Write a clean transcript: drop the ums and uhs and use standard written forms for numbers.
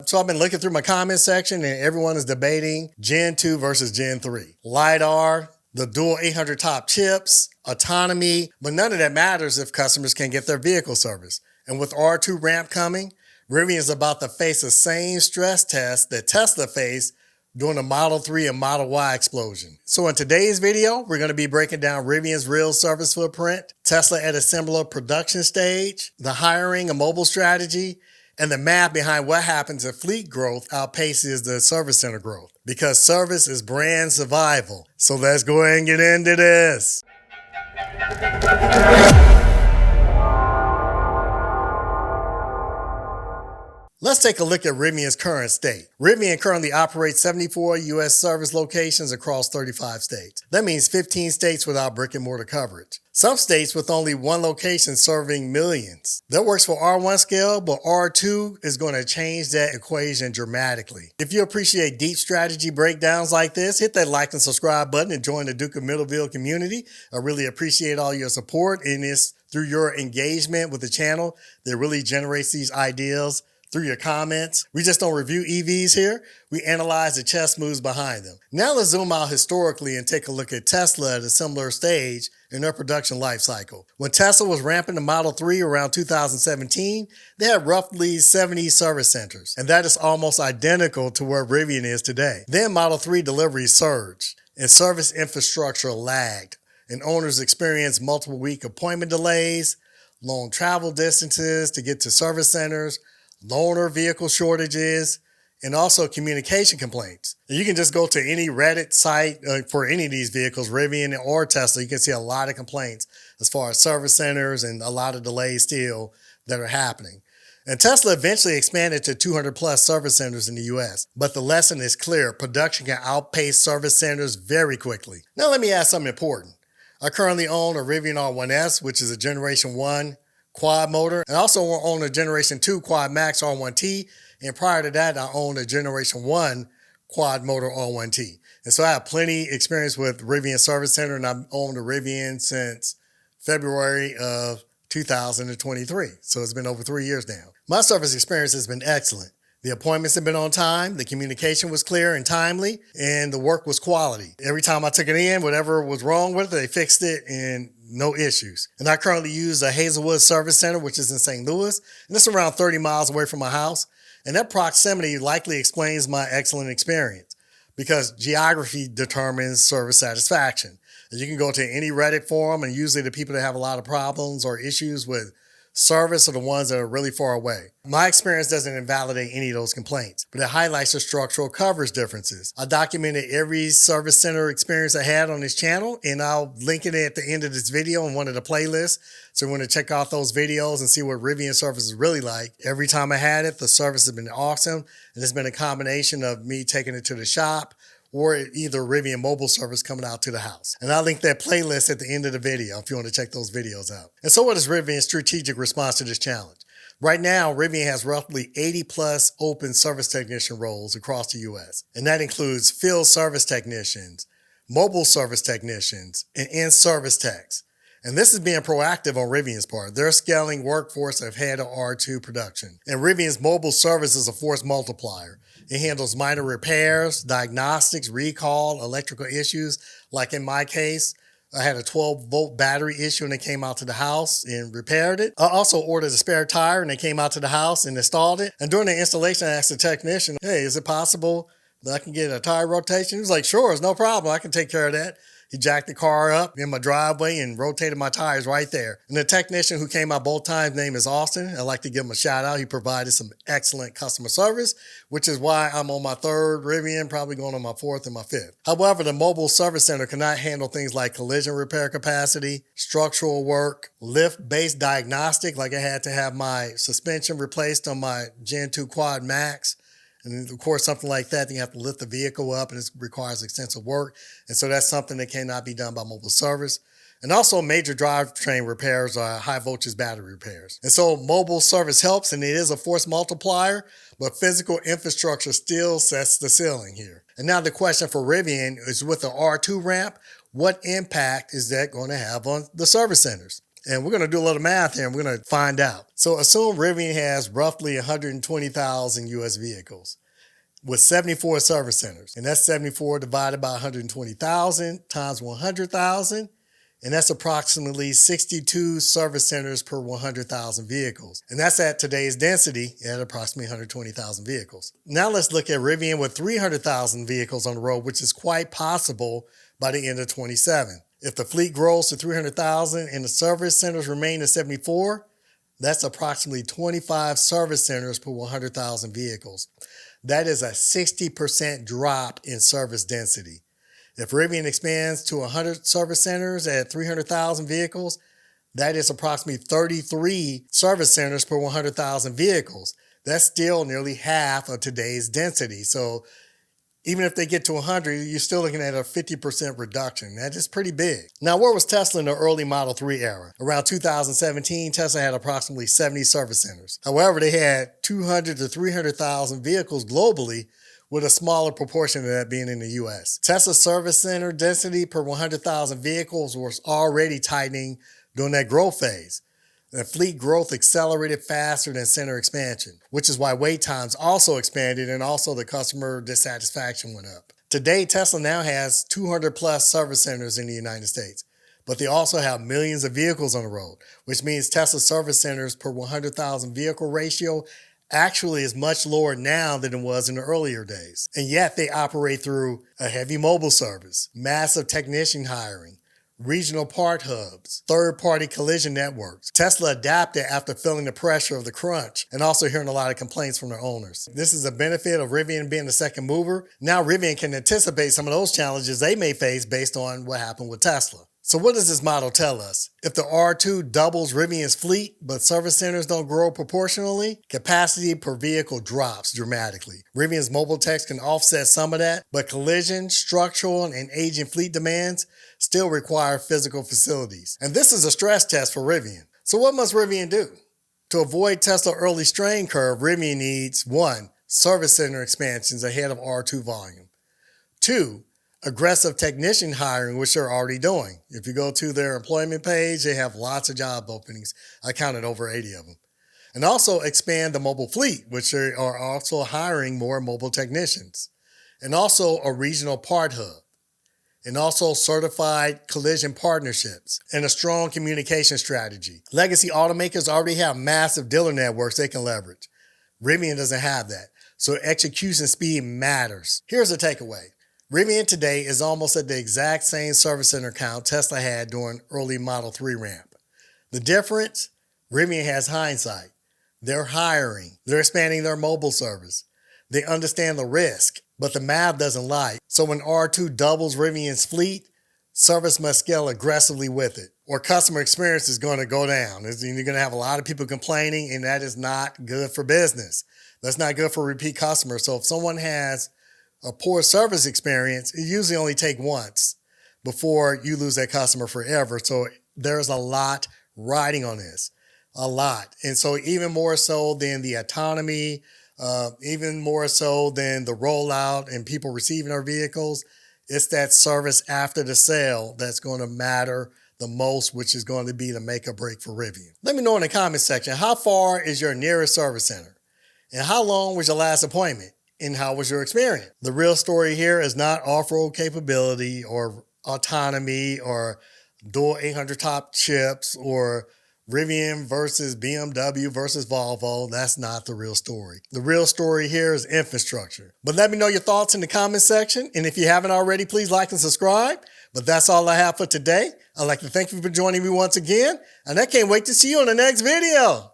So I've been looking through my comment section and everyone is debating Gen 2 versus Gen 3. LiDAR, the dual 800 top chips, autonomy, but none of that matters if customers can get their vehicle service. And with R2 ramp coming, Rivian is about to face the same stress test that Tesla faced during the Model 3 and Model Y explosion. So in today's video, we're going to be breaking down Rivian's real service footprint, Tesla at a similar production stage, the hiring and mobile strategy, and the math behind what happens if fleet growth outpaces the service center growth. Because service is brand survival. So let's go ahead and get into this. Let's take a look at Rivian's current state. Rivian currently operates 74 U.S. service locations across 35 states. That means 15 states without brick and mortar coverage. Some states with only one location serving millions. That works for R1 scale, but R2 is going to change that equation dramatically. If you appreciate deep strategy breakdowns like this, hit that like and subscribe button and join the Duke of Middleville community. I really appreciate all your support in this through your engagement with the channel that really generates these ideas. Through your comments. We just don't review EVs here. We analyze the chess moves behind them. Now let's zoom out historically and take a look at Tesla at a similar stage in their production life cycle. When Tesla was ramping the Model 3 around 2017, they had roughly 70 service centers, and that is almost identical to where Rivian is today. Then Model 3 deliveries surged, and service infrastructure lagged, and owners experienced multiple week appointment delays, long travel distances to get to service centers, loaner vehicle shortages, and also communication complaints. You can just go to any Reddit site for any of these vehicles, Rivian or Tesla. You can see a lot of complaints as far as service centers and a lot of delays still that are happening. And Tesla eventually expanded to 200 plus service centers in the US. But the lesson is clear. Production can outpace service centers very quickly. Now let me add something important. I currently own a Rivian R1S, which is a Generation 1 quad motor, and also own a Generation 2 Quad Max R1T, and prior to that, I owned a Generation 1 quad motor R1T. And so I have plenty experience with Rivian Service Center, and I've owned a Rivian since February of 2023. So it's been over 3 years now. My service experience has been excellent. The appointments have been on time, the communication was clear and timely, and the work was quality. Every time I took it in, whatever was wrong with it, they fixed it and no issues. And I currently use a Hazelwood Service Center, which is in St. Louis, and it's around 30 miles away from my house. And that proximity likely explains my excellent experience because geography determines service satisfaction. And you can go to any Reddit forum, and usually the people that have a lot of problems or issues with service are the ones that are really far away. My experience doesn't invalidate any of those complaints, but it highlights the structural coverage differences. I documented every service center experience I had on this channel, and I'll link it at the end of this video in one of the playlists. So you want to check out those videos and see what Rivian service is really like. Every time I had it, the service has been awesome, and it's been a combination of me taking it to the shop or either Rivian mobile service coming out to the house. And I'll link that playlist at the end of the video if you want to check those videos out. And so what is Rivian's strategic response to this challenge? Right now, Rivian has roughly 80 plus open service technician roles across the US. And that includes field service technicians, mobile service technicians, and in-service techs. And this is being proactive on Rivian's part. They're scaling workforce ahead of R2 production. And Rivian's mobile service is a force multiplier. It handles minor repairs, diagnostics, recall, electrical issues. Like in my case, I had a 12-volt battery issue and they came out to the house and repaired it. I also ordered a spare tire and they came out to the house and installed it. And during the installation, I asked the technician, hey, is it possible that I can get a tire rotation? He was like, sure, it's no problem. I can take care of that. He jacked the car up in my driveway and rotated my tires right there. And the technician who came out both times, name is Austin. I'd like to give him a shout out. He provided some excellent customer service, which is why I'm on my third Rivian, probably going on my fourth and my fifth. However, the mobile service center cannot handle things like collision repair capacity, structural work, lift-based diagnostic, like I had to have my suspension replaced on my Gen 2 Quad Max. And of course, something like that, you have to lift the vehicle up and it requires extensive work. And so that's something that cannot be done by mobile service. And also major drivetrain repairs are high voltage battery repairs. And so mobile service helps and it is a force multiplier, but physical infrastructure still sets the ceiling here. And now the question for Rivian is with the R2 ramp, what impact is that going to have on the service centers? And we're going to do a little math here and we're going to find out. So assume Rivian has roughly 120,000 US vehicles with 74 service centers. And that's 74 divided by 120,000 times 100,000. And that's approximately 62 service centers per 100,000 vehicles. And that's at today's density at approximately 120,000 vehicles. Now let's look at Rivian with 300,000 vehicles on the road, which is quite possible by the end of 27. If the fleet grows to 300,000 and the service centers remain at 74, that's approximately 25 service centers per 100,000 vehicles. That is a 60% drop in service density. If Rivian expands to 100 service centers at 300,000 vehicles, that is approximately 33 service centers per 100,000 vehicles. That's still nearly half of today's density. So even if they get to 100, you're still looking at a 50% reduction. That is pretty big. Now, where was Tesla in the early Model 3 era? Around 2017, Tesla had approximately 70 service centers. However, they had 200 to 300,000 vehicles globally, with a smaller proportion of that being in the US. Tesla's service center density per 100,000 vehicles was already tightening during that growth phase. The fleet growth accelerated faster than center expansion, which is why wait times also expanded and also the customer dissatisfaction went up. Today, Tesla now has 200 plus service centers in the United States, but they also have millions of vehicles on the road, which means Tesla service centers per 100,000 vehicle ratio actually is much lower now than it was in the earlier days. And yet they operate through a heavy mobile service, massive technician hiring, regional part hubs, third-party collision networks. Tesla adapted after feeling the pressure of the crunch and also hearing a lot of complaints from their owners. This is a benefit of Rivian being the second mover. Now Rivian can anticipate some of those challenges they may face based on what happened with Tesla. So what does this model tell us? If the R2 doubles Rivian's fleet, but service centers don't grow proportionally, capacity per vehicle drops dramatically. Rivian's mobile techs can offset some of that, but collision, structural, and aging fleet demands still require physical facilities. And this is a stress test for Rivian. So what must Rivian do? To avoid Tesla's early strain curve, Rivian needs 1. Service center expansions ahead of R2 volume. 2. Aggressive technician hiring, which they're already doing. If you go to their employment page, they have lots of job openings. I counted over 80 of them. And also expand the mobile fleet, which they are also hiring more mobile technicians. And also a regional part hub. And also certified collision partnerships and a strong communication strategy. Legacy automakers already have massive dealer networks they can leverage. Rivian doesn't have that. So execution speed matters. Here's the takeaway. Rivian today is almost at the exact same service center count Tesla had during early Model 3 ramp. The difference? Rivian has hindsight. They're hiring. They're expanding their mobile service. They understand the risk, but the math doesn't lie. So when R2 doubles Rivian's fleet, service must scale aggressively with it, or customer experience is going to go down. You're going to have a lot of people complaining, and that is not good for business. That's not good for repeat customers. So if someone has a poor service experience, it usually only takes once before you lose that customer forever. So there's a lot riding on this, a lot. And so even more so than the autonomy, even more so than the rollout and people receiving our vehicles, it's that service after the sale that's going to matter the most, which is going to be the make or break for Rivian. Let me know in the comment section, how far is your nearest service center? And how long was your last appointment? And how was your experience? The real story here is not off-road capability or autonomy or dual 800 top chips or Rivian versus BMW versus Volvo. That's not the real story. The real story here is infrastructure. But let me know your thoughts in the comment section. And if you haven't already, please like and subscribe. But that's all I have for today. I'd like to thank you for joining me once again. And I can't wait to see you in the next video.